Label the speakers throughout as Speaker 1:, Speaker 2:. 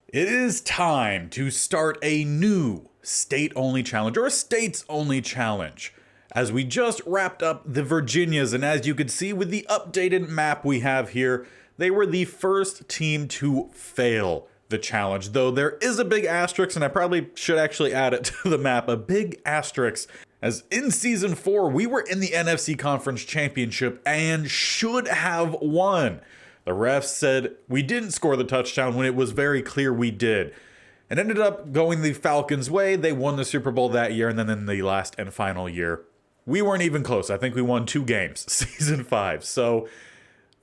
Speaker 1: It is time to start a new state-only challenge, or a states-only challenge, as we just wrapped up the Virginias, and as you can see with the updated map we have here, they were the first team to fail the challenge, though there is a big asterisk, and I probably should actually add it to the map, a big asterisk, as in Season 4, we were in the NFC Conference Championship and should have won. The refs said we didn't score the touchdown when it was very clear we did. It ended up going the Falcons' way. They won the Super Bowl that year, and then in the last and final year, we weren't even close. I think we won 2 games, Season 5. So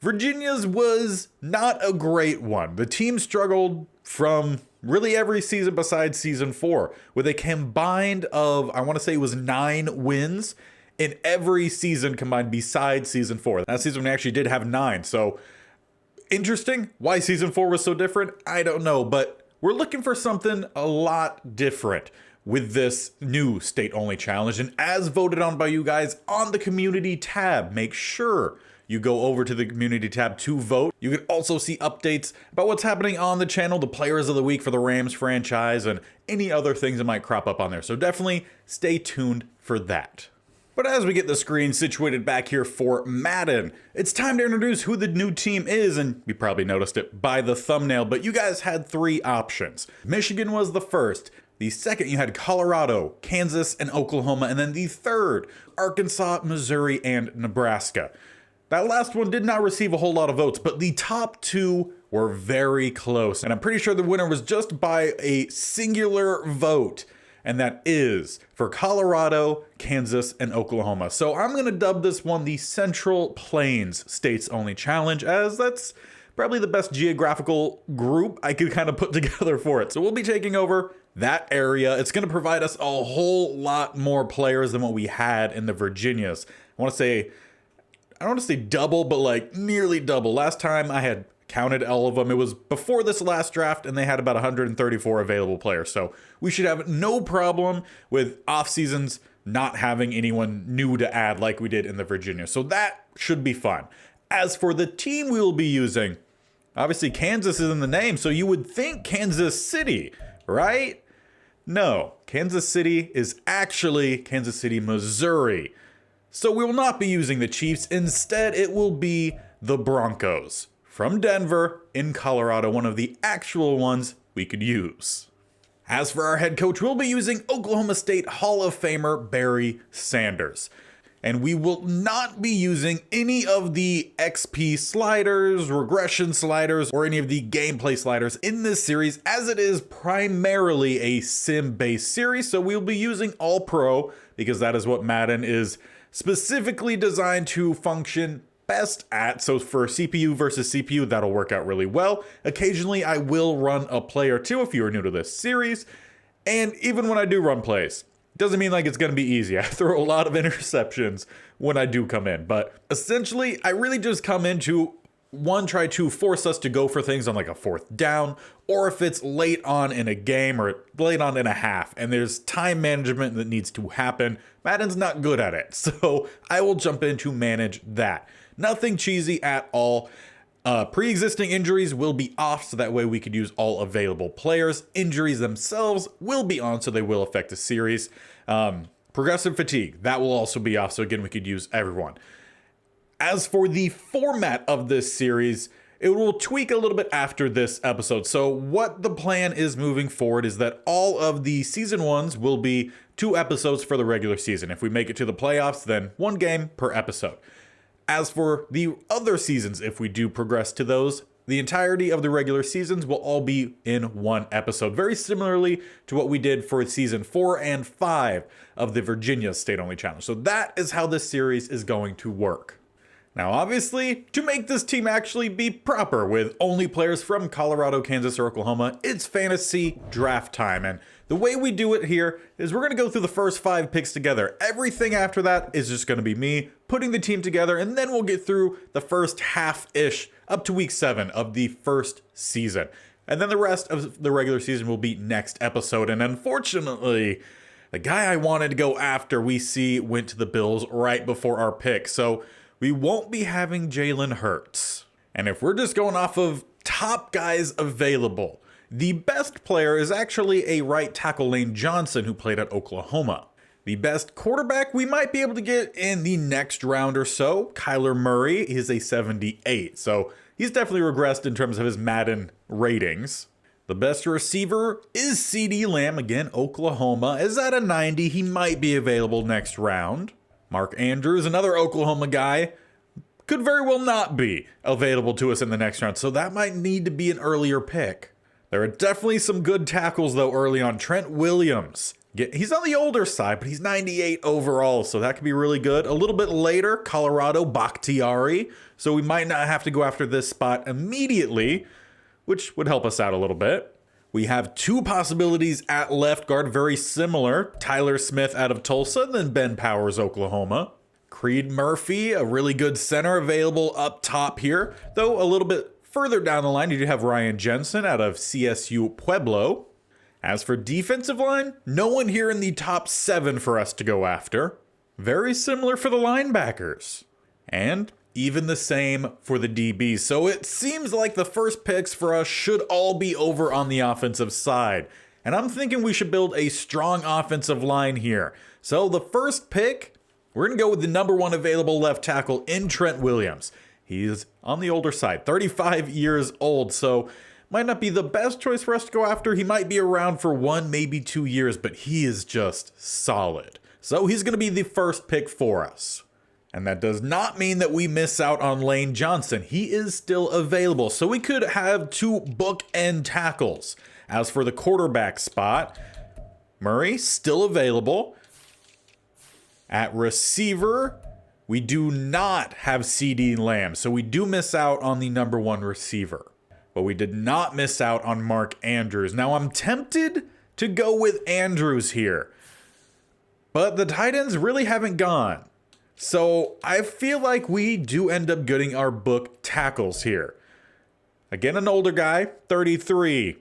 Speaker 1: Virginia's was not a great one. The team struggled from really every season besides Season 4, with a combined of, I want to say it was 9 wins in every season combined besides Season 4. That season we actually did have 9, so interesting. Why Season 4 was so different, I don't know, but we're looking for something a lot different with this new state-only challenge, and as voted on by you guys on the community tab, make sure you go over to the community tab to vote. You can also see updates about what's happening on the channel, the players of the week for the Rams franchise, and any other things that might crop up on there. So definitely stay tuned for that. But as we get the screen situated back here for Madden, it's time to introduce who the new team is, and you probably noticed it by the thumbnail, but you guys had 3 options. Michigan was the first. The second, you had Colorado, Kansas, and Oklahoma, and then the third, Arkansas, Missouri, and Nebraska. That last one did not receive a whole lot of votes, but the top 2 were very close, and I'm pretty sure the winner was just by a singular vote, and that is for Colorado, Kansas, and Oklahoma. So I'm going to dub this one the Central Plains States Only Challenge, as that's probably the best geographical group I could kind of put together for it. So we'll be taking over that area. It's going to provide us a whole lot more players than what we had in the Virginias. I don't want to say double, but like nearly double. Last time I had counted all of them, it was before this last draft, and they had about 134 available players. So we should have no problem with off seasons not having anyone new to add like we did in the Virginia. So that should be fun. As for the team we will be using, obviously Kansas is in the name, so you would think Kansas City, right? No, Kansas City is actually Kansas City, Missouri. So we will not be using the Chiefs. Instead, it will be the Broncos from Denver in Colorado, one of the actual ones we could use. As for our head coach, we'll be using Oklahoma State Hall of Famer Barry Sanders. And we will not be using any of the XP sliders, regression sliders, or any of the gameplay sliders in this series, as it is primarily a sim-based series. So we'll be using All Pro, because that is what Madden is specifically designed to function best at. So for CPU versus CPU, that'll work out really well. Occasionally, I will run a play or two if you are new to this series. And even when I do run plays, doesn't mean like it's going to be easy. I throw a lot of interceptions when I do come in. But essentially, I really just come in to, one, try to force us to go for things on like a 4th down, or if it's late on in a game or late on in a half and there's time management that needs to happen, Madden's not good at it. So I will jump in to manage that. Nothing cheesy at all. Pre-existing injuries will be off, so that way we could use all available players. Injuries themselves will be on, so they will affect the series. Progressive fatigue, that will also be off, so again, we could use everyone. As for the format of this series, it will tweak a little bit after this episode. So what the plan is moving forward is that all of the season 1s will be 2 episodes for the regular season. If we make it to the playoffs, then 1 game per episode. As for the other seasons, if we do progress to those, the entirety of the regular seasons will all be in 1 episode, very similarly to what we did for season 4 and 5 of the Virginia State-Only Challenge. So that is how this series is going to work. Now, obviously, to make this team actually be proper with only players from Colorado, Kansas, or Oklahoma, it's fantasy draft time. And the way we do it here is we're going to go through the first 5 picks together. Everything after that is just going to be me putting the team together, and then we'll get through the first half-ish up to week 7 of the first season. And then the rest of the regular season will be next episode. And unfortunately, the guy I wanted to go after, we see went to the Bills right before our pick. So we won't be having Jalen Hurts. And if we're just going off of top guys available, The best player is actually a right tackle Lane Johnson who played at Oklahoma. The best quarterback we might be able to get in the next round or so, Kyler Murray, is a 78. So he's definitely regressed in terms of his Madden ratings. The best receiver is CeeDee Lamb, again, Oklahoma, is at a 90. He might be available next round. Mark Andrews, another Oklahoma guy, could very well not be available to us in the next round. So that might need to be an earlier pick. There are definitely some good tackles, though, early on. Trent Williams. He's on the older side, but he's 98 overall, so that could be really good. A little bit later, Colorado, Bakhtiari. So we might not have to go after this spot immediately, which would help us out a little bit. We have two possibilities at left guard, very similar. Tyler Smith out of Tulsa, and then Ben Powers, Oklahoma. Creed Murphy, a really good center available up top here, though a little bit further down the line, you do have Ryan Jensen out of CSU Pueblo. As for defensive line, no one here in the top 7 for us to go after. Very similar for the linebackers. And even the same for the DBs. So it seems like the first picks for us should all be over on the offensive side. And I'm thinking we should build a strong offensive line here. So the first pick, we're going to go with the number 1 available left tackle in Trent Williams. He's on the older side, 35 years old, so might not be the best choice for us to go after. He might be around for 1, maybe 2 years, but he is just solid. So he's going to be the first pick for us. And that does not mean that we miss out on Lane Johnson. He is still available, so we could have 2 bookend tackles. As for the quarterback spot, Murray still available. At receiver, we do not have CeeDee Lamb, so we do miss out on the number 1 receiver. But we did not miss out on Mark Andrews. Now, I'm tempted to go with Andrews here, but the tight ends really haven't gone. So I feel like we do end up getting our book tackles here. Again, an older guy, 33,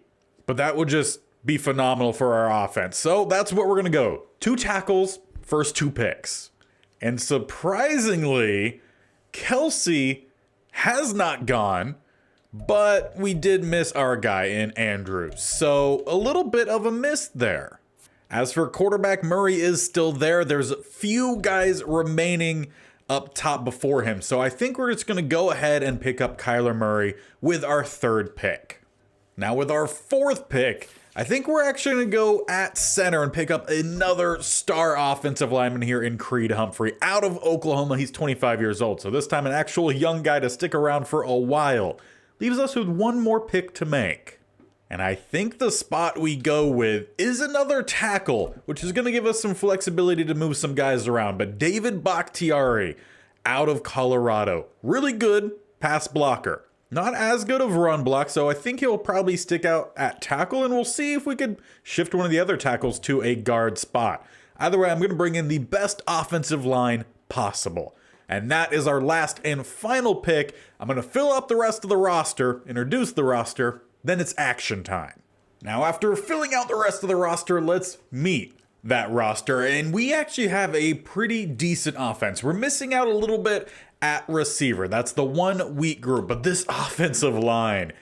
Speaker 1: but that would just be phenomenal for our offense. So that's what we're going to go. 2 tackles, first 2 picks. And surprisingly, Kelsey has not gone, but we did miss our guy in Andrews. So a little bit of a miss there. As for quarterback, Murray is still there. There's a few guys remaining up top before him. So I think we're just going to go ahead and pick up Kyler Murray with our 3rd pick. Now with our 4th pick, I think we're actually going to go at center and pick up another star offensive lineman here in Creed Humphrey out of Oklahoma. He's 25 years old. So this time an actual young guy to stick around for a while. Leaves us with 1 more pick to make. And I think the spot we go with is another tackle, which is going to give us some flexibility to move some guys around. But David Bakhtiari out of Colorado. Really good pass blocker. Not as good of run block, so I think he'll probably stick out at tackle, and we'll see if we could shift one of the other tackles to a guard spot. Either way, I'm going to bring in the best offensive line possible. And that is our last and final pick. I'm going to fill up the rest of the roster, introduce the roster, then it's action time. Now, after filling out the rest of the roster, let's meet that roster. And we actually have a pretty decent offense. We're missing out a little bit at receiver. That's the 1 weak group. But this offensive line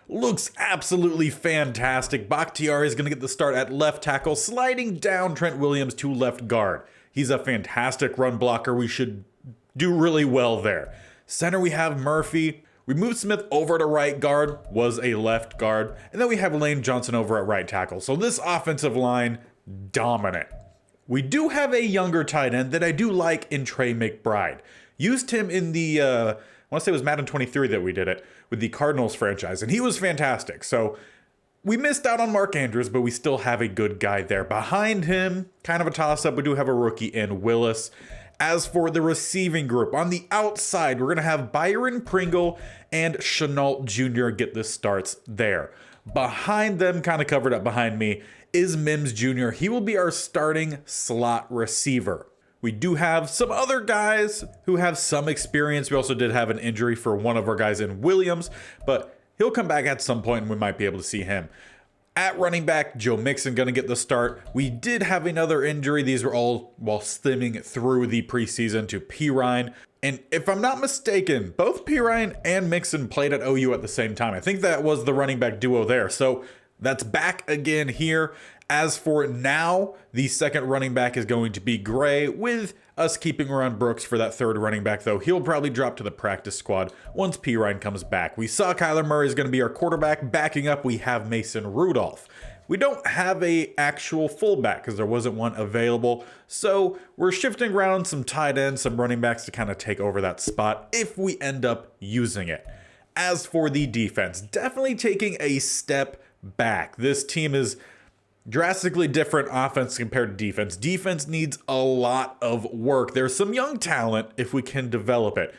Speaker 1: looks absolutely fantastic. Bakhtiari is going to get the start at left tackle, sliding down Trent Williams to left guard. He's a fantastic run blocker. We should do really well there. Center, we have Murphy. We moved Smith over to right guard, was a left guard. And then we have Lane Johnson over at right tackle. So this offensive line, dominant. We do have a younger tight end that I do like in Trey McBride. Used him in the, I want to say it was Madden 23 that we did it, with the Cardinals franchise. And he was fantastic. So we missed out on Mark Andrews, but we still have a good guy there. Behind him, kind of a toss-up, we do have a rookie in Willis. As for the receiving group, on the outside, we're going to have Byron Pringle and Chenault Jr. get the starts there. Behind them, kind of covered up behind me, is Mims Jr. He will be our starting slot receiver. We do have some other guys who have some experience. We also did have an injury for one of our guys in Williams, but he'll come back at some point and we might be able to see him. At running back, Joe Mixon going to get the start. We did have another injury. These were all while stimming through the preseason to Pirine. And if I'm not mistaken, both Pirine and Mixon played at OU at the same time. I think that was the running back duo there. So That's back again here. As for now, the second running back is going to be Gray, with us keeping around Brooks for that third running back, though he'll probably drop to the practice squad once Pirine comes back. We saw Kyler Murray is going to be our quarterback. Backing up, we have Mason Rudolph. We don't have a actual fullback because there wasn't one available, so we're shifting around some tight ends, some running backs to kind of take over that spot if we end up using it. As for the defense, definitely taking a step back. This team is drastically different offense compared to defense. Defense needs a lot of work. There's some young talent if we can develop it.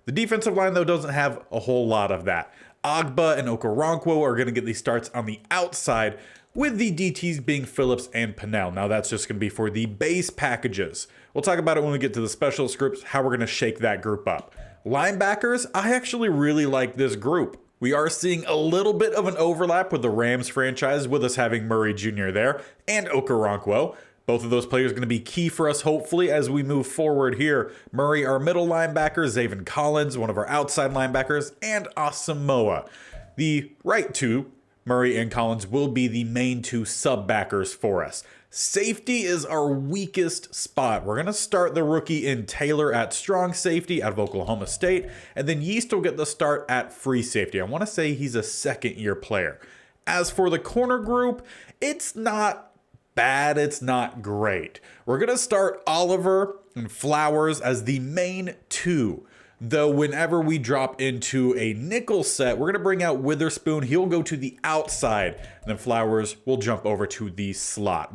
Speaker 1: The defensive line, though, doesn't have a whole lot of that. Agba and Okoronkwo are going to get these starts on the outside, with the DTs being Phillips and Pennell. Now that's just going to be for the base packages. We'll talk about it when we get to the specialist groups, how we're going to shake that group up. Linebackers, I actually really like this group. We are seeing a little bit of an overlap with the Rams franchise, with us having Murray Jr. there and Okoronkwo. Both of those players are going to be key for us, hopefully, as we move forward here. Murray, our middle linebacker, Zaven Collins, one of our outside linebackers, and Asamoah. The right two, Murray and Collins, will be the main two sub-backers for us. Safety is our weakest spot. We're going to start the rookie in Taylor at strong safety out of Oklahoma State, and then Yeast will get the start at free safety. I want to say he's a second-year player. As for the corner group, it's not bad, it's not great. We're going to start Oliver and Flowers as the main two. Though whenever we drop into a nickel set, we're going to bring out Witherspoon. He'll go to the outside, and then Flowers will jump over to the slot,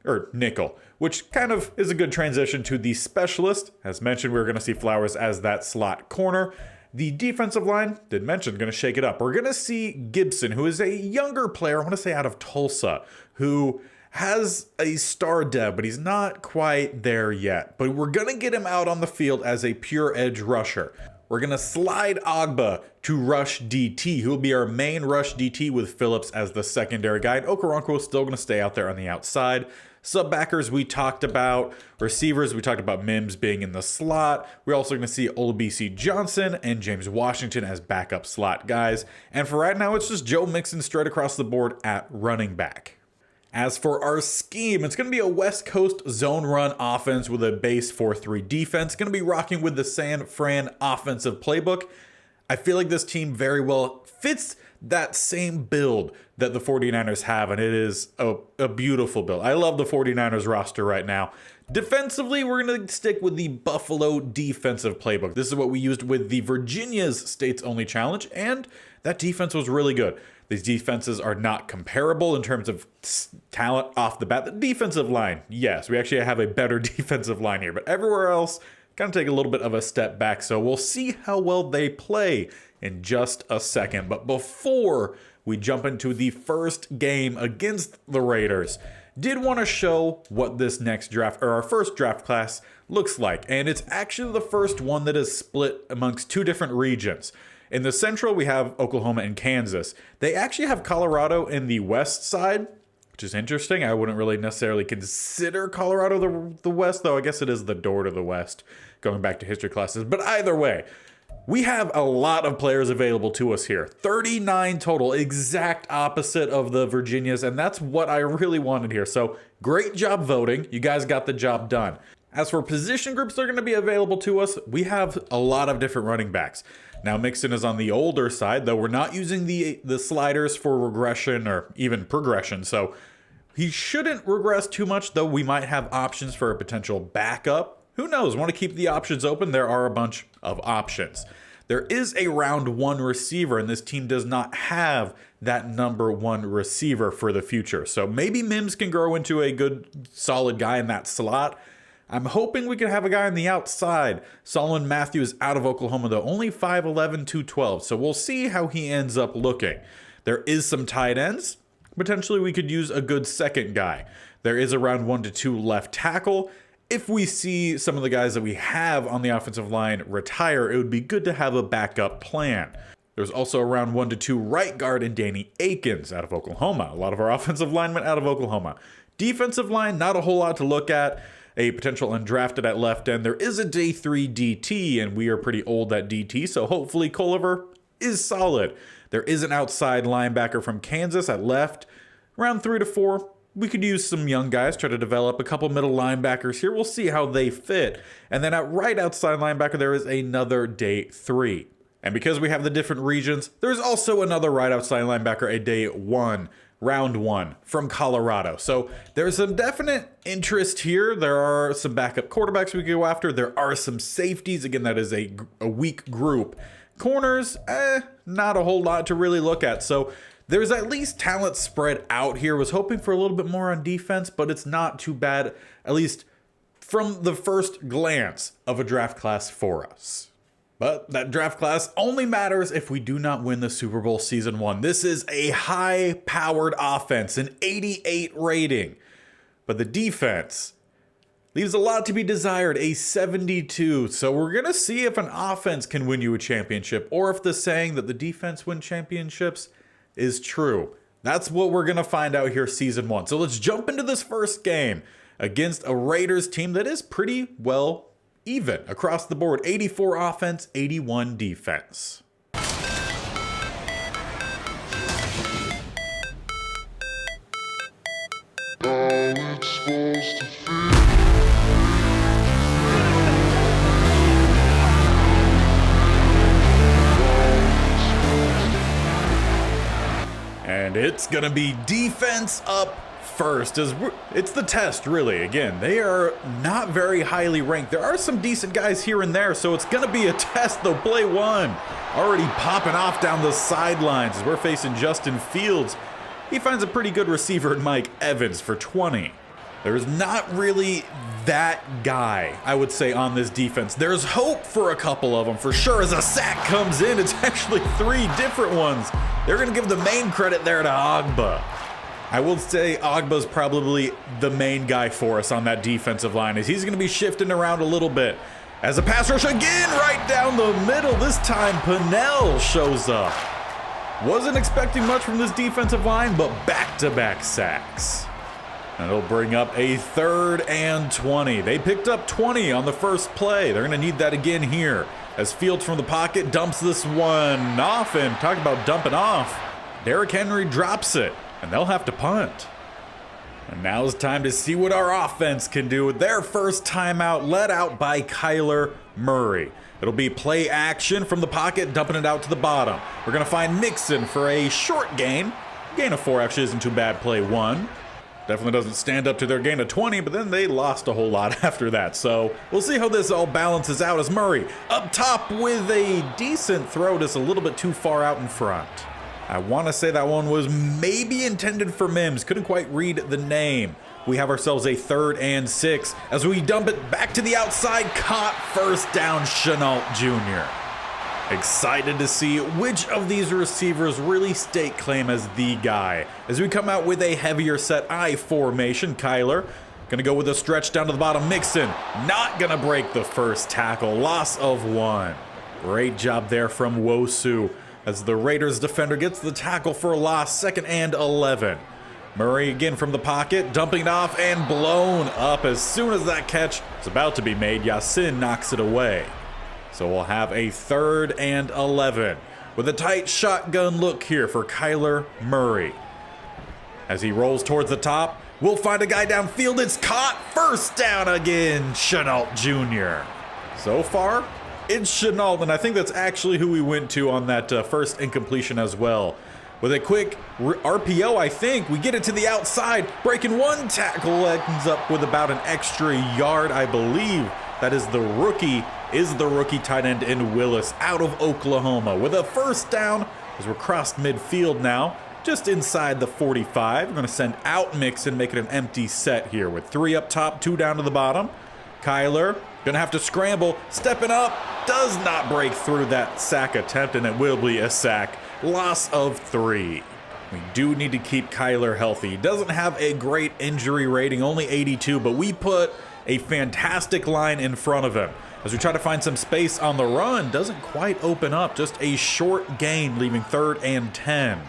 Speaker 1: or nickel, which kind of is a good transition to the specialist. As mentioned, we're going to see Flowers as that slot corner. The defensive line, did mention, going to shake it up. We're going to see Gibson, who is a younger player, I want to say out of Tulsa, who has a star dev, but he's not quite there yet. But we're going to get him out on the field as a pure edge rusher. We're going to slide Agba to rush DT, who will be our main rush DT with Phillips as the secondary guy. And Okoronkwo is still going to stay out there on the outside. Sub-backers we talked about. Receivers, we talked about Mims being in the slot. We're also going to see Olabisi Johnson and James Washington as backup slot guys. And for right now, it's just Joe Mixon straight across the board at running back. As for our scheme, it's going to be a West Coast zone run offense with a base 4-3 defense. Going to be rocking with the San Fran offensive playbook. I feel like this team very well fits that same build that the 49ers have, and it is a beautiful build. I love the 49ers roster right now. Defensively, we're going to stick with the Buffalo defensive playbook. This is what we used with the Virginia's States Only Challenge, and that defense was really good. These defenses are not comparable in terms of talent off the bat. The defensive line, yes, we actually have a better defensive line here, but everywhere else, kind of take a little bit of a step back. So we'll see how well they play in just a second. But before we jump into the first game against the Raiders, did want to show what this next draft, or our first draft class, looks like. And it's actually the first one that is split amongst two different regions. In the Central, we have Oklahoma and Kansas. They actually have Colorado in the west side, which is interesting. I wouldn't really necessarily consider Colorado the west, though I guess it is the door to the west, going back to history classes. But either way, we have a lot of players available to us here. 39 total, exact opposite of the Virginias, and that's what I really wanted here. So great job voting. You guys got the job done. As for position groups that are going to be available to us, we have a lot of different running backs. Now, Mixon is on the older side, though we're not using the sliders for regression or even progression. So he shouldn't regress too much, though we might have options for a potential backup. Who knows? Want to keep the options open? There are a bunch of options. There is a round one receiver, and this team does not have that number one receiver for the future. So maybe Mims can grow into a good, solid guy in that slot. I'm hoping we can have a guy on the outside. Solomon Matthews out of Oklahoma, though, only 5'11", 212. So we'll see how he ends up looking. There is some tight ends. Potentially we could use a good second guy. There is a round 1 to 2 left tackle. If we see some of the guys that we have on the offensive line retire, it would be good to have a backup plan. There's also a round 1 to 2 right guard in Danny Akins out of Oklahoma. A lot of our offensive linemen out of Oklahoma. Defensive line, not a whole lot to look at. A potential undrafted at left end. There is a day 3 DT, and we are pretty old at DT, so hopefully Culliver is solid. There is an outside linebacker from Kansas at left. Round 3 to 4, we could use some young guys, try to develop a couple middle linebackers here. We'll see how they fit. And then at right outside linebacker, there is another day 3. And because we have the different regions, there's also another right outside linebacker, a day 1, round 1 from Colorado. So there's some definite interest here. There are some backup quarterbacks we could go after. There are some safeties. Again, that is a weak group. Corners, not a whole lot to really look at. So there's at least talent spread out here. Was hoping for a little bit more on defense, but it's not too bad, at least from the first glance of a draft class for us. But that draft class only matters if we do not win the Super Bowl Season 1. This is a high-powered offense, an 88 rating. But the defense leaves a lot to be desired, a 72. So we're going to see if an offense can win you a championship, or if the saying that the defense win championships is true. That's what we're going to find out here Season 1. So let's jump into this first game against a Raiders team that is pretty well even across the board. 84 offense, 81 defense. And it's gonna be defense up first, as it's the test, really. Again, they are not very highly ranked. There are some decent guys here and there, so it's gonna be a test, though. Play 1 already popping off down the sidelines as we're facing Justin Fields. He finds a pretty good receiver in Mike Evans for 20. There's not really that guy, I would say, on this defense. There's hope for a couple of them, for sure. As a sack comes in, it's actually 3 different ones. They're going to give the main credit there to Ogba. I will say Ogba's probably the main guy for us on that defensive line, as he's going to be shifting around a little bit. As a pass rush again, right down the middle. This time, Pennell shows up. Wasn't expecting much from this defensive line, but back-to-back sacks. And it'll bring up a 3rd and 20. They picked up 20 on the first play. They're going to need that again here, as Fields from the pocket dumps this one off. And talk about dumping off, Derrick Henry drops it, and they'll have to punt. And now it's time to see what our offense can do with their first timeout, led out by Kyler Murray. It'll be play action from the pocket, dumping it out to the bottom. We're going to find Mixon for a short gain. Gain of 4 actually isn't too bad. Play 1. Definitely doesn't stand up to their gain of 20, but then they lost a whole lot after that. So we'll see how this all balances out, as Murray up top with a decent throw, just a little bit too far out in front. I want to say that one was maybe intended for Mims. Couldn't quite read the name. We have ourselves a 3rd and 6 as we dump it back to the outside. Caught, first down, Chenault Jr. Excited to see which of these receivers really stake claim as the guy. As we come out with a heavier set I formation, Kyler gonna go with a stretch down to the bottom. Mixon not gonna break the first tackle. Loss of 1. Great job there from Wosu, as the Raiders defender gets the tackle for a loss. 2nd and 11. Murray again from the pocket, dumping it off and blown up as soon as that catch is about to be made. Yasin knocks it away. So we'll have a 3rd and 11 with a tight shotgun look here for Kyler Murray. As he rolls towards the top, we'll find a guy downfield. It's caught, first down again, Chenault Jr. So far, it's Chenault, and I think that's actually who we went to on that first incompletion as well. With a quick RPO, I think, we get it to the outside, breaking 1 tackle, ends up with about an extra yard, I believe. That is the rookie tight end in Willis out of Oklahoma with a first down as we're crossed midfield now, just inside the 45. We're going to send out Mixon, make it an empty set here with 3 up top, 2 down to the bottom. Kyler going to have to scramble, stepping up, does not break through that sack attempt, and it will be a sack. Loss of 3. We do need to keep Kyler healthy. He doesn't have a great injury rating, only 82, but we put a fantastic line in front of him. As we try to find some space on the run, doesn't quite open up, just a short gain, leaving 3rd and 10.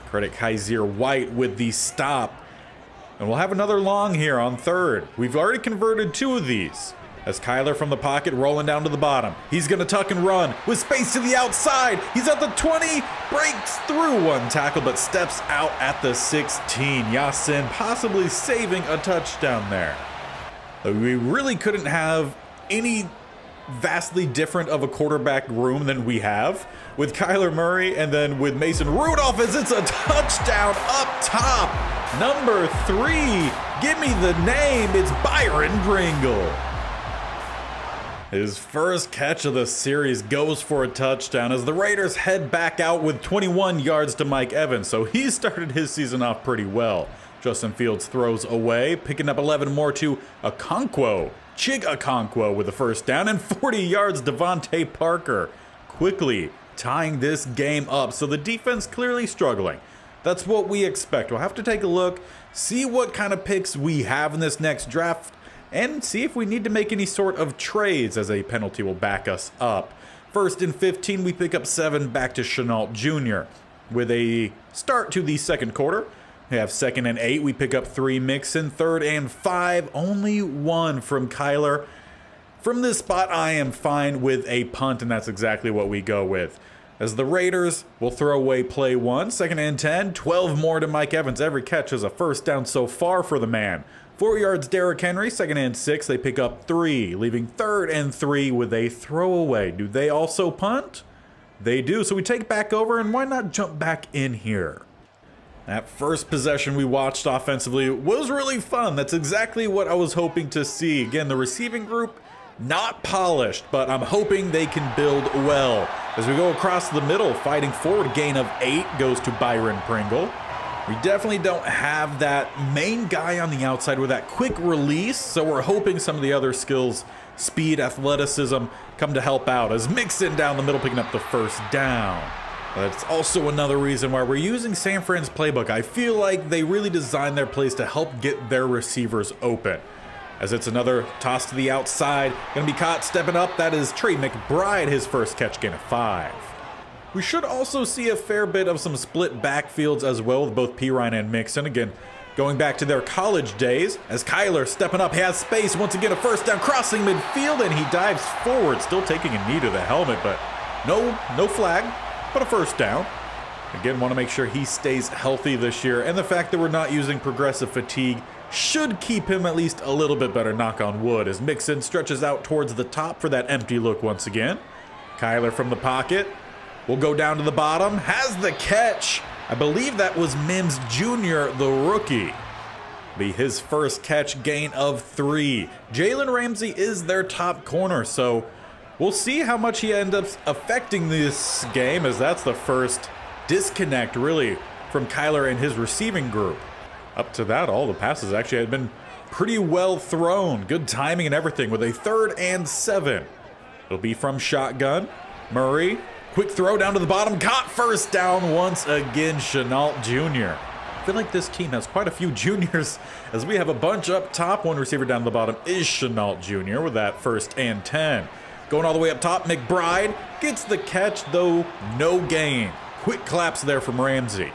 Speaker 1: Credit Kaiser White with the stop. And we'll have another long here on 3rd. We've already converted 2 of these. As Kyler from the pocket rolling down to the bottom. He's going to tuck and run with space to the outside. He's at the 20, breaks through one tackle but steps out at the 16. Yasin possibly saving a touchdown there. We really couldn't have any vastly different of a quarterback room than we have with Kyler Murray, and then with Mason Rudolph as it's a touchdown up top. Number 3, give me the name, it's Byron Pringle. His first catch of the series goes for a touchdown as the Raiders head back out with 21 yards to Mike Evans, so he started his season off pretty well. Justin Fields throws away, picking up 11 more to Chig Okonkwo with the first down, and 40 yards Devontae Parker, quickly tying this game up. So the defense clearly struggling. That's what we expect. We'll have to take a look, see what kind of picks we have in this next draft, and see if we need to make any sort of trades, as a penalty will back us up. First and 15, we pick up 7 back to Shenault Jr. With a start to the second quarter, we have 2nd and 8, we pick up 3 Mixon. 3rd and 5, only 1 from Kyler. From this spot, I am fine with a punt, and that's exactly what we go with. As the Raiders will throw away play 1, 2nd and 10, 12 more to Mike Evans. Every catch is a first down so far for the man. 4 yards Derrick Henry, 2nd and 6, they pick up 3, leaving 3rd and 3 with a throwaway. Do they also punt? They do, so we take back over, and why not jump back in here? That first possession we watched offensively was really fun. That's exactly what I was hoping to see. Again, the receiving group, not polished, but I'm hoping they can build well. As we go across the middle, fighting forward, gain of 8 goes to Byron Pringle. We definitely don't have that main guy on the outside with that quick release, so we're hoping some of the other skills, speed, athleticism, come to help out. As Mixon down the middle picking up the first down. That's also another reason why we're using San Fran's playbook. I feel like they really designed their plays to help get their receivers open. As it's another toss to the outside, gonna be caught stepping up. That is Trey McBride, his first catch, gain of 5. We should also see a fair bit of some split backfields as well with both Pirine and Mixon. Again, going back to their college days, as Kyler stepping up, has space, once again a first down, crossing midfield, and he dives forward, still taking a knee to the helmet, but no flag. But a first down. Again, want to make sure he stays healthy this year, and the fact that we're not using progressive fatigue should keep him at least a little bit better, knock on wood, as Mixon stretches out towards the top for that empty look once again. Kyler from the pocket will go down to the bottom, has the catch. I believe that was Mims Jr., the rookie. Be his first catch, gain of 3. Jalen Ramsey is their top corner, so we'll see how much he ends up affecting this game, as that's the first disconnect, really, from Kyler and his receiving group. Up to that, all the passes actually had been pretty well thrown. Good timing and everything with a 3rd and 7. It'll be from shotgun. Murray, quick throw down to the bottom, caught first down once again, Shenault Jr. I feel like this team has quite a few juniors, as we have a bunch up top. One receiver down the bottom is Shenault Jr. with that 1st and 10. Going all the way up top, McBride gets the catch, though no gain. Quick collapse there from Ramsey.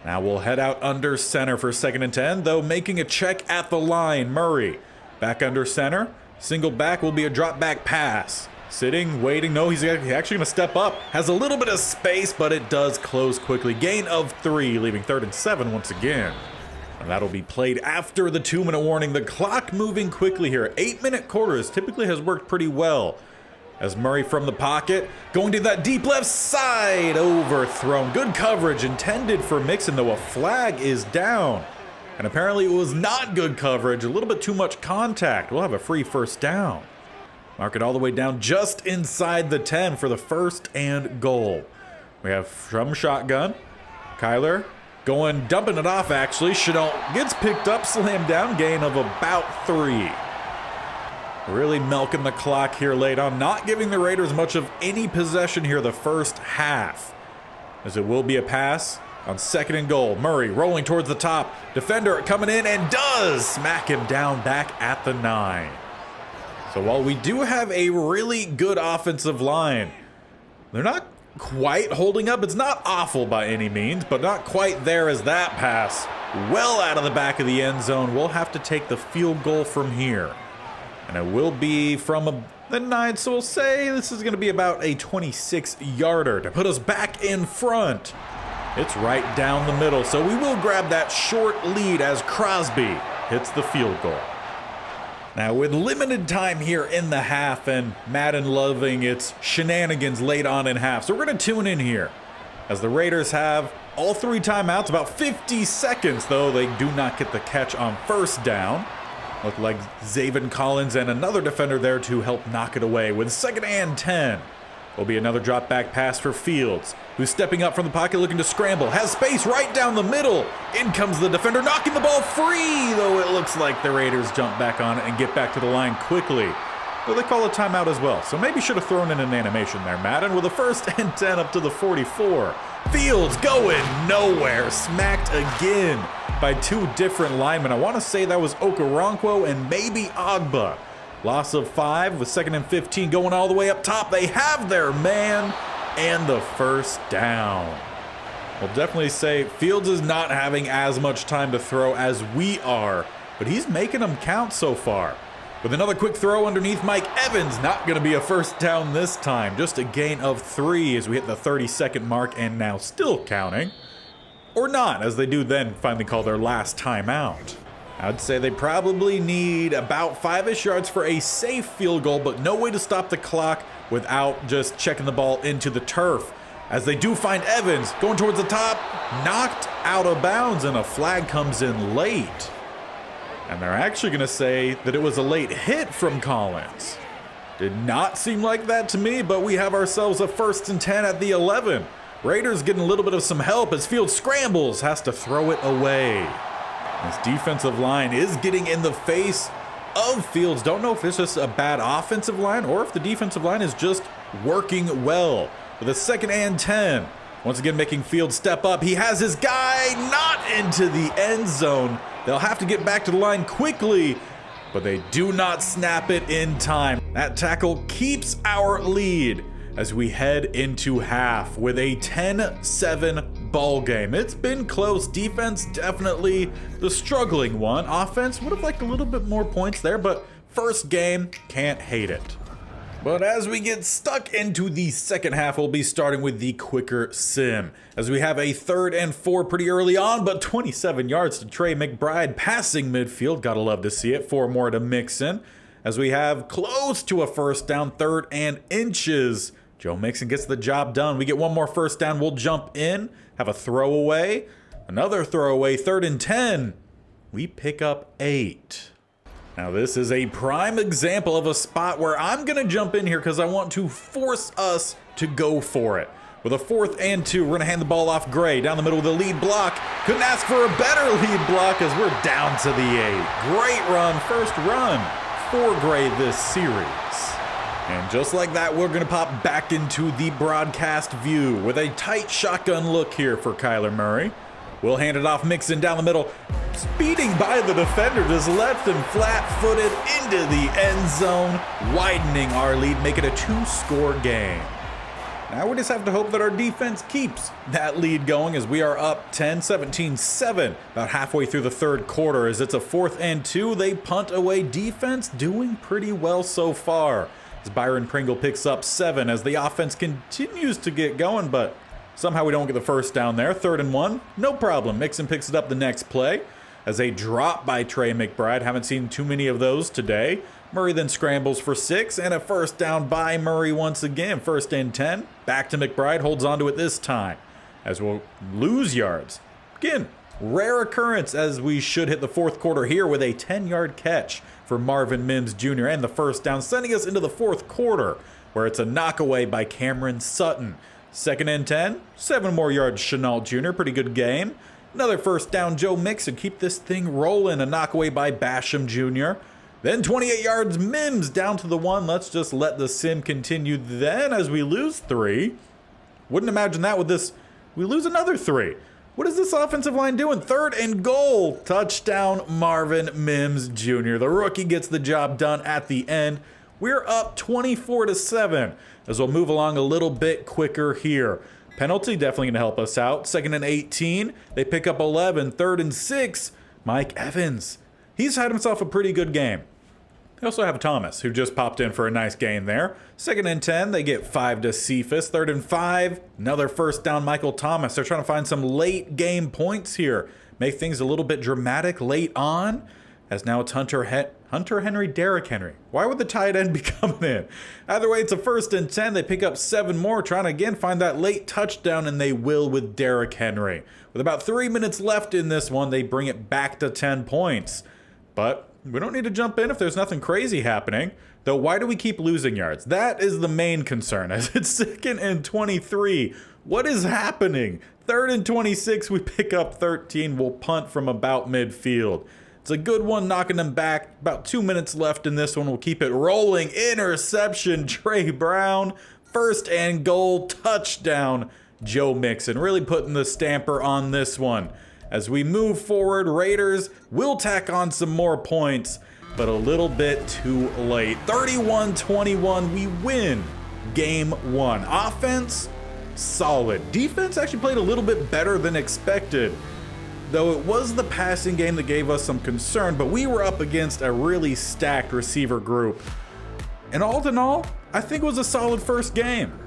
Speaker 1: Now we'll head out under center for 2nd and 10, though making a check at the line. Murray back under center. Single back will be a drop back pass. Sitting, waiting. No, he's actually going to step up. Has a little bit of space, but it does close quickly. Gain of 3, leaving 3rd and 7 once again. And that'll be played after the 2-minute warning. The clock moving quickly here. 8-minute quarters typically has worked pretty well. As Murray from the pocket, going to that deep left side, overthrown. Good coverage intended for Mixon, though a flag is down. And apparently it was not good coverage, a little bit too much contact. We'll have a free first down. Mark it all the way down just inside the 10 for the 1st and goal. We have from shotgun, Kyler dumping it off actually. Shenault gets picked up, slammed down, gain of about 3. Really milking the clock here late on, not giving the Raiders much of any possession here the first half. As it will be a pass on 2nd and goal. Murray rolling towards the top. Defender coming in and does smack him down back at the 9. So while we do have a really good offensive line, they're not quite holding up. It's not awful by any means, but not quite there as that pass well out of the back of the end zone. We'll have to take the field goal from here. And it will be from then 9, so we'll say this is going to be about a 26-yarder to put us back in front. It's right down the middle, so we will grab that short lead as Crosby hits the field goal. Now, with limited time here in the half and Madden loving its shenanigans late on in half, so we're going to tune in here as the Raiders have all 3 timeouts, about 50 seconds, though they do not get the catch on first down. Look like Zaven Collins and another defender there to help knock it away with 2nd and 10. Will be another drop back pass for Fields, who's stepping up from the pocket looking to scramble. Has space right down the middle. In comes the defender, knocking the ball free, though it looks like the Raiders jump back on it and get back to the line quickly. Well, they call a timeout as well, so maybe should have thrown in an animation there, Madden, with a 1st and 10 up to the 44. Fields going nowhere, smacked again by 2 different linemen. I want to say that was Okoronkwo and maybe Agba. Loss of 5 with 2nd and 15 going all the way up top. They have their man and the 1st down. We'll definitely say Fields is not having as much time to throw as we are, but he's making them count so far. With another quick throw underneath Mike Evans, not going to be a 1st down this time. Just a gain of 3 as we hit the 30-second mark and now still counting. Or not, as they do then finally call their last timeout. I'd say they probably need about 5-ish yards for a safe field goal, but no way to stop the clock without just checking the ball into the turf. As they do find Evans going towards the top, knocked out of bounds, and a flag comes in late. And they're actually going to say that it was a late hit from Collins. Did not seem like that to me, but we have ourselves a 1st and 10 at the 11. Raiders getting a little bit of some help as Fields scrambles, has to throw it away. This defensive line is getting in the face of Fields. Don't know if it's just a bad offensive line or if the defensive line is just working well. With a 2nd and 10. Once again making Fields step up. He has his guy not into the end zone. They'll have to get back to the line quickly, but they do not snap it in time. That tackle keeps our lead as we head into half with a 10-7 ball game. It's been close. Defense definitely the struggling one. Offense would have liked a little bit more points there, but first game, can't hate it. But as we get stuck into the second half, we'll be starting with the quicker sim. As we have a 3rd and 4 pretty early on, but 27 yards to Trey McBride passing midfield. Gotta love to see it. 4 more to Mixon. As we have close to a 1st down, 3rd and inches. Joe Mixon gets the job done. We get 1 more 1st down. We'll jump in, have a throwaway. Another throwaway, 3rd and 10. We pick up 8. Now this is a prime example of a spot where I'm going to jump in here because I want to force us to go for it. With a 4th and 2, we're going to hand the ball off Gray down the middle with the lead block. Couldn't ask for a better lead block as we're down to the 8. Great run, 1st run for Gray this series. And just like that, we're going to pop back into the broadcast view with a tight shotgun look here for Kyler Murray. We'll hand it off Mixon down the middle, speeding by the defender, just left him flat-footed into the end zone, widening our lead, making a 2-score game. Now we just have to hope that our defense keeps that lead going as we are up 10, 17, 7, about halfway through the 3rd quarter. As it's a 4th and 2, they punt away. Defense doing pretty well so far. As Byron Pringle picks up 7 as the offense continues to get going, but somehow we don't get the 1st down there. 3rd and 1, no problem. Mixon picks it up the next play as a drop by Trey McBride. Haven't seen too many of those today. Murray then scrambles for 6 and a 1st down by Murray once again. 1st and 10. Back to McBride, holds onto it this time as we'll lose yards. Again, rare occurrence as we should hit the 4th quarter here with a 10-yard catch for Marvin Mims Jr. and the 1st down, sending us into the 4th quarter where it's a knockaway by Cameron Sutton. 2nd and 10, 7 more yards Chenault Jr., pretty good game. Another 1st down Joe Mixon, keep this thing rolling, a knockaway by Basham Jr. Then 28 yards Mims down to the 1, let's just let the sim continue then as we lose 3. Wouldn't imagine that with this, we lose another 3. What is this offensive line doing? 3rd and goal, touchdown Marvin Mims Jr. The rookie gets the job done at the end. We're up 24-7 as we'll move along a little bit quicker here. Penalty definitely going to help us out. 2nd and 18. They pick up 11. 3rd and 6. Mike Evans. He's had himself a pretty good game. They also have Thomas, who just popped in for a nice gain there. 2nd and 10, they get 5 to Cephas. 3rd and 5, another first down, Michael Thomas. They're trying to find some late game points here. Make things a little bit dramatic late on. As now it's Hunter Henry, Derrick Henry. Why would the tight end be coming in? Either way, it's a 1st and 10. They pick up 7 more, trying to again find that late touchdown, and they will with Derrick Henry. With about 3 minutes left in this one, they bring it back to 10 points. But we don't need to jump in if there's nothing crazy happening. Though, why do we keep losing yards? That is the main concern, as it's 2nd and 23. What is happening? 3rd and 26, we pick up 13. We'll punt from about midfield. It's a good one, knocking them back. About 2 minutes left in this one. We'll keep it rolling. Interception, Trey Brown. 1st and goal, touchdown, Joe Mixon. Really putting the stamper on this one. As we move forward, Raiders will tack on some more points, but a little bit too late. 31-21, we win game 1. Offense, solid. Defense actually played a little bit better than expected, though it was the passing game that gave us some concern, but we were up against a really stacked receiver group. And all in all, I think it was a solid first game.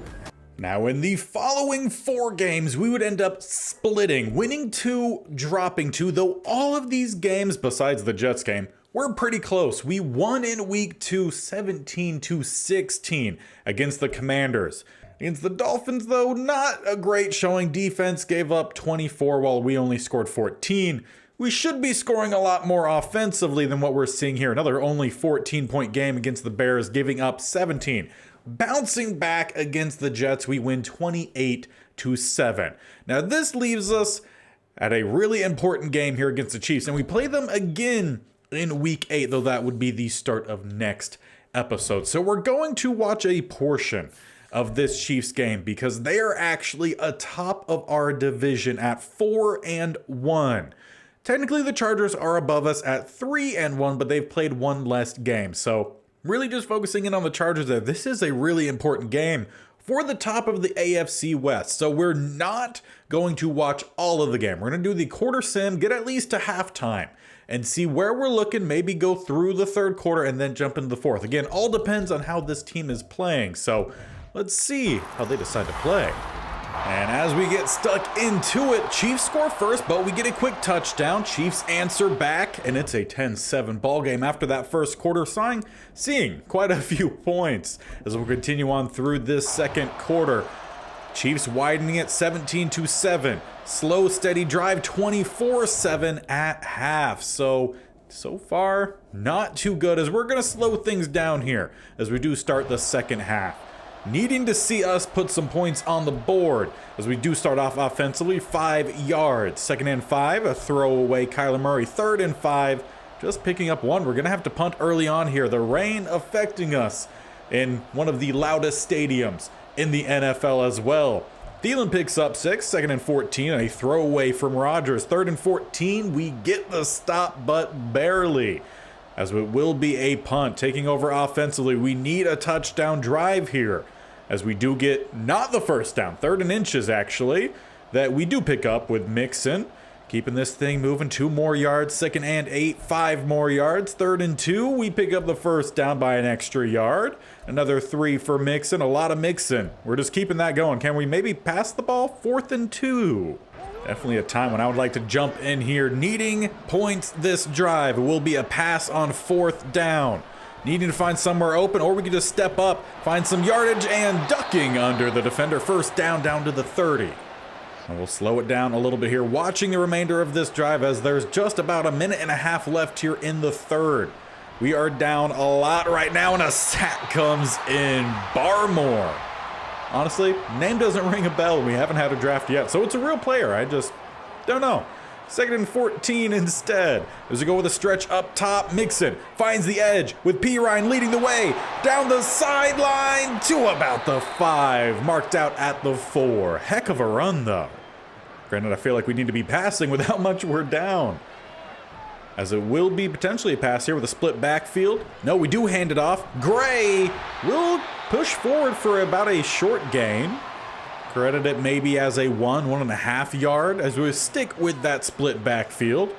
Speaker 1: Now, in the following 4 games, we would end up splitting, winning 2, dropping 2, though all of these games, besides the Jets game, were pretty close. We won in week 2, 17-16 against the Commanders. Against the Dolphins, though, not a great showing. Defense gave up 24 while we only scored 14. We should be scoring a lot more offensively than what we're seeing here. Another only 14-point game against the Bears, giving up 17. Bouncing back against the Jets, we win 28-7. Now, this leaves us at a really important game here against the Chiefs, and we play them again in week 8, though that would be the start of next episode. So we're going to watch a portion of this Chiefs game because they are actually atop of our division at 4-1. Technically, the Chargers are above us at 3-1, but they've played 1 less game. So really just focusing in on the Chargers there. This is a really important game for the top of the AFC West. So we're not going to watch all of the game. We're going to do the quarter sim, get at least to halftime, and see where we're looking, maybe go through the 3rd quarter and then jump into the 4th. Again, all depends on how this team is playing. So let's see how they decide to play. And as we get stuck into it, Chiefs score first, but we get a quick touchdown. Chiefs answer back, and it's a 10-7 ball game after that first quarter, seeing quite a few points as we'll continue on through this 2nd quarter. Chiefs widening it 17-7. Slow, steady drive 24-7 at half. So far, not too good, as we're going to slow things down here as we do start the 2nd half. Needing to see us put some points on the board as we do start off offensively. 5 yards. 2nd and 5, a throwaway Kyler Murray. 3rd and 5, just picking up 1. We're going to have to punt early on here. The rain affecting us in one of the loudest stadiums in the NFL as well. Thielen picks up 6. 2nd and 14, a throwaway from Rodgers. 3rd and 14, we get the stop, but barely, as it will be a punt. Taking over offensively, we need a touchdown drive here, as we do get not the first down, 3rd and inches actually, that we do pick up with Mixon. Keeping this thing moving, 2 more yards, 2nd and 8, 5 more yards, 3rd and 2, we pick up the first down by an extra yard. Another 3 for Mixon, a lot of Mixon. We're just keeping that going. Can we maybe pass the ball? 4th and 2. Definitely a time when I would like to jump in here. Needing points this drive. It will be a pass on 4th down. Needing to find somewhere open, or we could just step up, find some yardage, and ducking under the defender. First down to the 30. And we'll slow it down a little bit here. Watching the remainder of this drive as there's just about a minute and a half left here in the 3rd. We are down a lot right now, and a sack comes in. Barmore. Honestly, name doesn't ring a bell. We haven't had a draft yet, so it's a real player. I just don't know. 2nd and 14 instead. As we go with a stretch up top, Mixon finds the edge with Pirine leading the way down the sideline to about the 5, marked out at the 4. Heck of a run, though. Granted, I feel like we need to be passing with how much we're down, as it will be potentially a pass here with a split backfield. No, we do hand it off. Gray will push forward for about a short gain. Credit it maybe as a 1.5 yard, as we stick with that split backfield.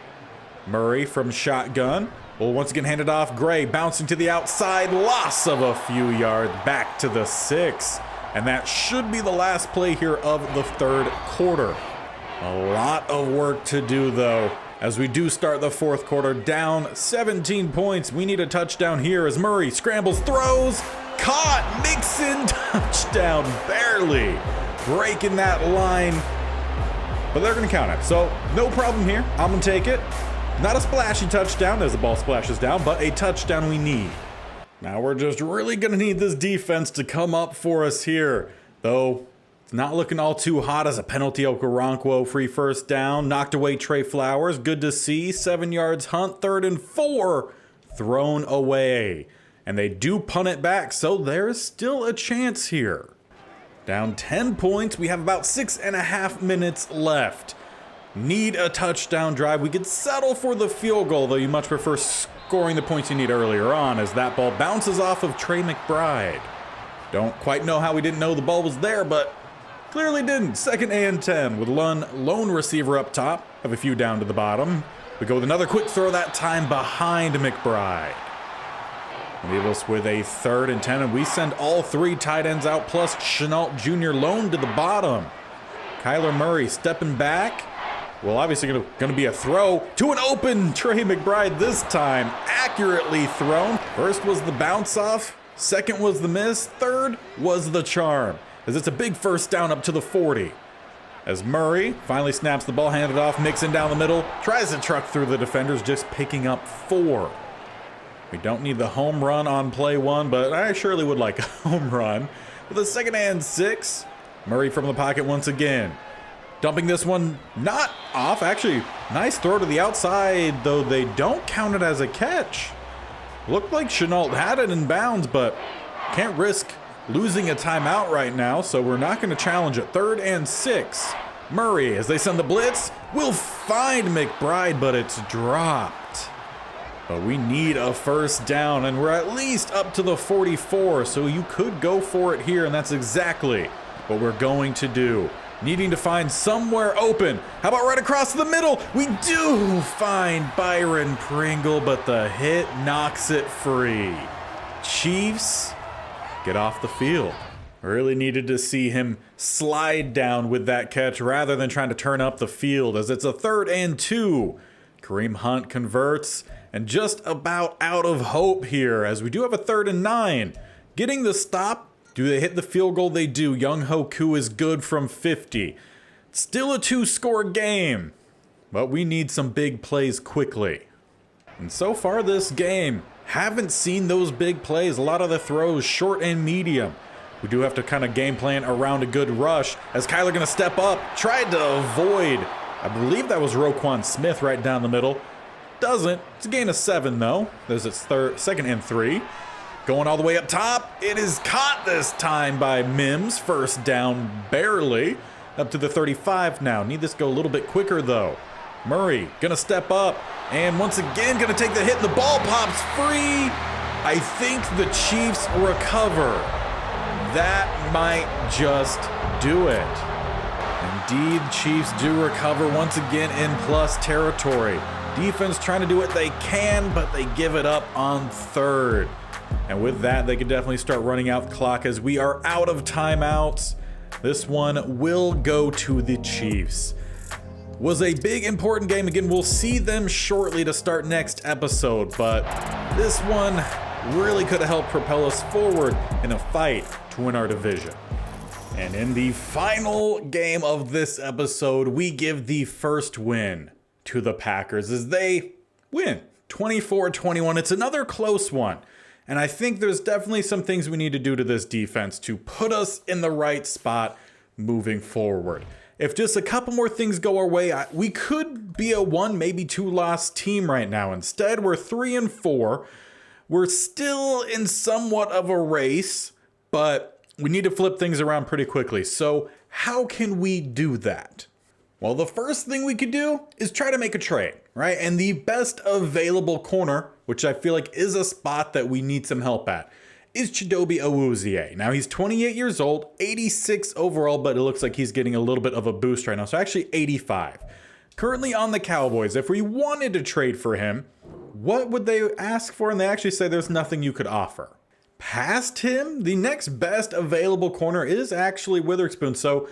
Speaker 1: Murray from shotgun Well, once again handed off. Gray bouncing to the outside. Loss of a few yards back to the 6. And that should be the last play here of the third quarter. A lot of work to do, though, as we do start the fourth quarter down 17 points. We need a touchdown here as Murray scrambles, throws, caught, Mixon, touchdown, barely breaking that line. But they're going to count it, so no problem here. I'm going to take it. Not a splashy touchdown as the ball splashes down, but a touchdown we need. Now we're just really going to need this defense to come up for us here. Though, it's not looking all too hot as a penalty. Okoronkwo free first down. Knocked away Trey Flowers. Good to see. 7 yards Hunt. 3rd and 4. Thrown away. And they do punt it back, so there's still a chance here. Down 10 points. We have about 6.5 minutes left. Need a touchdown drive. We could settle for the field goal, though you much prefer scoring the points you need earlier on as that ball bounces off of Trey McBride. Don't quite know how we didn't know the ball was there, but clearly didn't. 2nd and 10 with lone receiver up top. Have a few down to the bottom. We go with another quick throw, that time behind McBride. Leave us with a 3rd and 10, and we send all 3 tight ends out, plus Chenault Jr. lone to the bottom. Kyler Murray stepping back. Well, obviously going to be a throw to an open Trey McBride this time. Accurately thrown. First was the bounce off. 2nd was the miss. 3rd was the charm, as it's a big first down up to the 40. As Murray finally snaps the ball, handed off, Mixon down the middle. Tries to truck through the defenders, just picking up 4. We don't need the home run on play 1, but I surely would like a home run. With a 2nd and 6, Murray from the pocket once again. Dumping this one not off. Actually, nice throw to the outside, though they don't count it as a catch. Looked like Chenault had it in bounds, but can't risk losing a timeout right now, so we're not going to challenge it. 3rd and 6. Murray, as they send the blitz, will find McBride, but it's dropped. But we need a first down, and we're at least up to the 44, so you could go for it here, and that's exactly what we're going to do. Needing to find somewhere open. How about right across the middle? We do find Byron Pringle, but the hit knocks it free. Chiefs get off the field. Really needed to see him slide down with that catch rather than trying to turn up the field, as it's a 3rd and 2. Kareem Hunt converts, and just about out of hope here, as we do have a 3rd and 9. Getting the stop. Do they hit the field goal? They do. Young Hoku is good from 50. Still a 2-score game, but we need some big plays quickly. And so far this game, haven't seen those big plays. A lot of the throws short and medium. We do have to kind of game plan around a good rush, as Kyler going to step up, tried to avoid. I believe that was Roquan Smith right down the middle. Doesn't. It's a gain of 7 though. There's its 2nd and 3. Going all the way up top. It is caught this time by Mims. First down barely. Up to the 35 now. Need this to go a little bit quicker though. Murray gonna step up and once again gonna take the hit and the ball pops free. I think the Chiefs recover. That might just do it. Indeed, Chiefs do recover once again in plus territory. Defense trying to do what they can, but they give it up on 3rd. And with that, they can definitely start running out the clock as we are out of timeouts. This one will go to the Chiefs. Was a big, important game. Again, we'll see them shortly to start next episode, but this one really could have helped propel us forward in a fight to win our division. And in the final game of this episode, we give the first win to the Packers as they win 24-21. It's another close one. And I think there's definitely some things we need to do to this defense to put us in the right spot moving forward. If just a couple more things go our way, we could be a 1, maybe 2 loss team right now. Instead, we're 3 and 4. We're still in somewhat of a race, but we need to flip things around pretty quickly. So how can we do that? Well, the first thing we could do is try to make a trade, right? And the best available corner, which I feel like is a spot that we need some help at, is Chidobe Awuzie. Now, he's 28 years old, 86 overall, but it looks like he's getting a little bit of a boost right now. So actually 85. Currently on the Cowboys. If we wanted to trade for him, what would they ask for? And they actually say there's nothing you could offer. Past him, the next best available corner is actually Witherspoon. So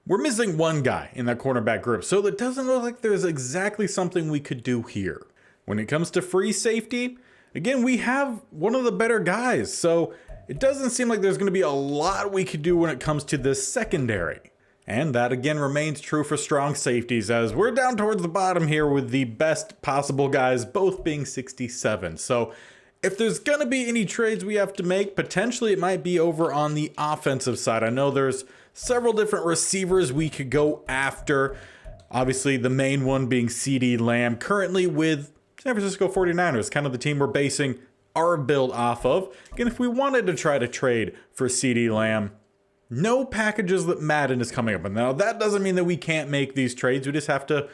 Speaker 1: we're missing one guy in that cornerback group. So it doesn't look like there's exactly something we could do here. When it comes to free safety, again, we have one of the better guys. So it doesn't seem like there's going to be a lot we could do when it comes to this secondary. And that again remains true for strong safeties, as we're down towards the bottom here with the best possible guys both being 67. So if there's going to be any trades we have to make, potentially it might be over on the offensive side. I know there's several different receivers we could go after. Obviously the main one being CeeDee Lamb, currently with San Francisco 49ers, kind of the team we're basing our build off of. Again, if we wanted to try to trade for CeeDee Lamb, no packages that Madden is coming up with. Now, that doesn't mean that we can't make these trades. We just have to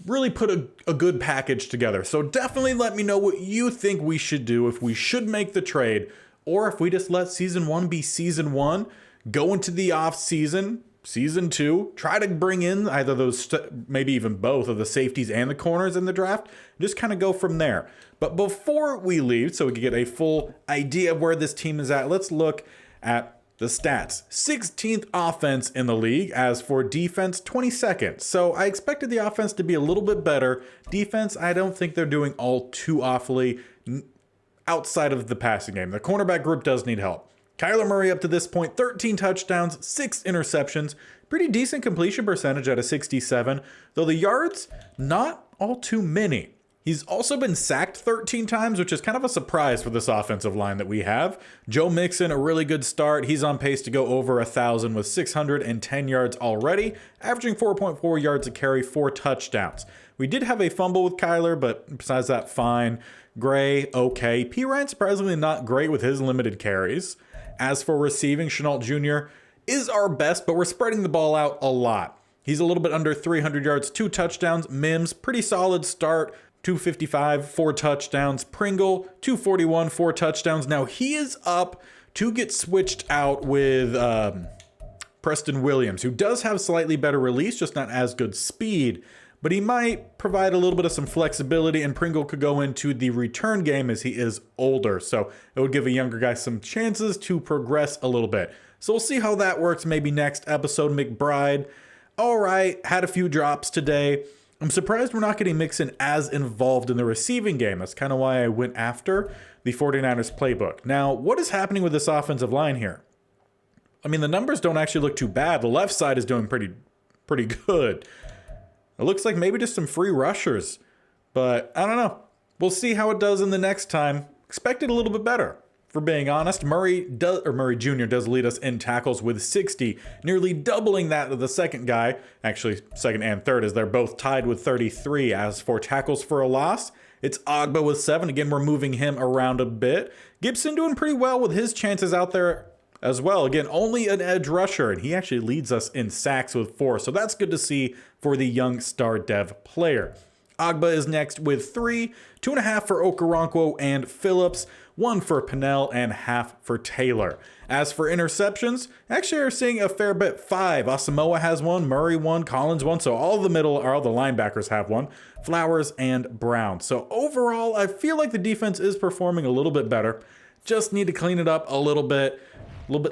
Speaker 1: really put a good package together. So definitely let me know what you think we should do, if we should make the trade, or if we just let Season 1 be Season 1, go into the off season, Season 2, try to bring in either those, maybe even both of the safeties and the corners in the draft, just kind of go from there. But before we leave, so we can get a full idea of where this team is at, let's look at the stats. 16th offense in the league. As for defense, 22nd. So I expected the offense to be a little bit better. Defense, I don't think they're doing all too awfully outside of the passing game. The cornerback group does need help. Kyler Murray up to this point, 13 touchdowns, 6 interceptions. Pretty decent completion percentage at a 67, though the yards, not all too many. He's also been sacked 13 times, which is kind of a surprise for this offensive line that we have. Joe Mixon, a really good start. He's on pace to go over 1,000 with 610 yards already, averaging 4.4 yards a carry, 4 touchdowns. We did have a fumble with Kyler, but besides that, fine. Gray, okay. P. Ryan, surprisingly not great with his limited carries. As for receiving, Shenault Jr. is our best, but we're spreading the ball out a lot. He's a little bit under 300 yards, 2 touchdowns. Mims, pretty solid start. 255, 4 touchdowns. Pringle, 241, 4 touchdowns. Now he is up to get switched out with Preston Williams, who does have slightly better release, just not as good speed. But he might provide a little bit of some flexibility, and Pringle could go into the return game as he is older. So it would give a younger guy some chances to progress a little bit. So we'll see how that works maybe next episode. McBride, all right, had a few drops today. I'm surprised we're not getting Mixon as involved in the receiving game. That's kind of why I went after the 49ers playbook. Now, what is happening with this offensive line here? I mean, the numbers don't actually look too bad. The left side is doing pretty good. It looks like maybe just some free rushers, but I don't know. We'll see how it does in the next time. Expected a little bit better. For being honest, Murray Jr. does lead us in tackles with 60, nearly doubling that of the second guy. Actually, second and third, as they're both tied with 33. As for tackles for a loss, it's Ogba with 7. Again, we're moving him around a bit. Gibson doing pretty well with his chances out there as well. Again, only an edge rusher, and he actually leads us in sacks with 4. So that's good to see for the young star dev player. Ogba is next with 3, 2.5 for Okoronkwo and Phillips, 1 for Pennell, and 0.5 for Taylor. As for interceptions, actually are seeing a fair bit. 5. Asamoah has 1, Murray 1, Collins 1, so all the linebackers have 1, Flowers and Brown. So overall, I feel like the defense is performing a little bit better. Just need to clean it up a little bit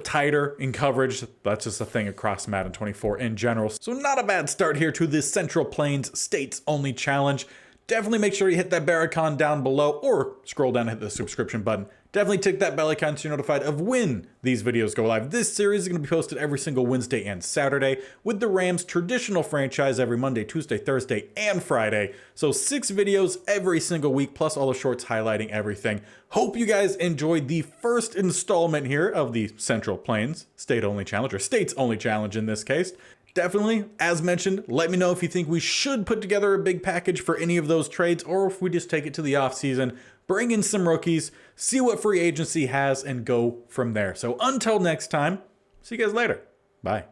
Speaker 1: tighter in coverage. That's just a thing across Madden 24 in general. So not a bad start here to this Central Plains States Only Challenge. Definitely make sure you hit that bell icon down below, or scroll down and hit the subscription button. Definitely tick that bell icon so you're notified of when these videos go live. This series is going to be posted every single Wednesday and Saturday, with the Rams' traditional franchise every Monday, Tuesday, Thursday, and Friday. So 6 videos every single week, plus all the shorts highlighting everything. Hope you guys enjoyed the first installment here of the Central Plains State Only Challenge, or States Only Challenge in this case. Definitely, as mentioned, let me know if you think we should put together a big package for any of those trades, or if we just take it to the offseason, bring in some rookies, see what free agency has, and go from there. So until next time, see you guys later. Bye.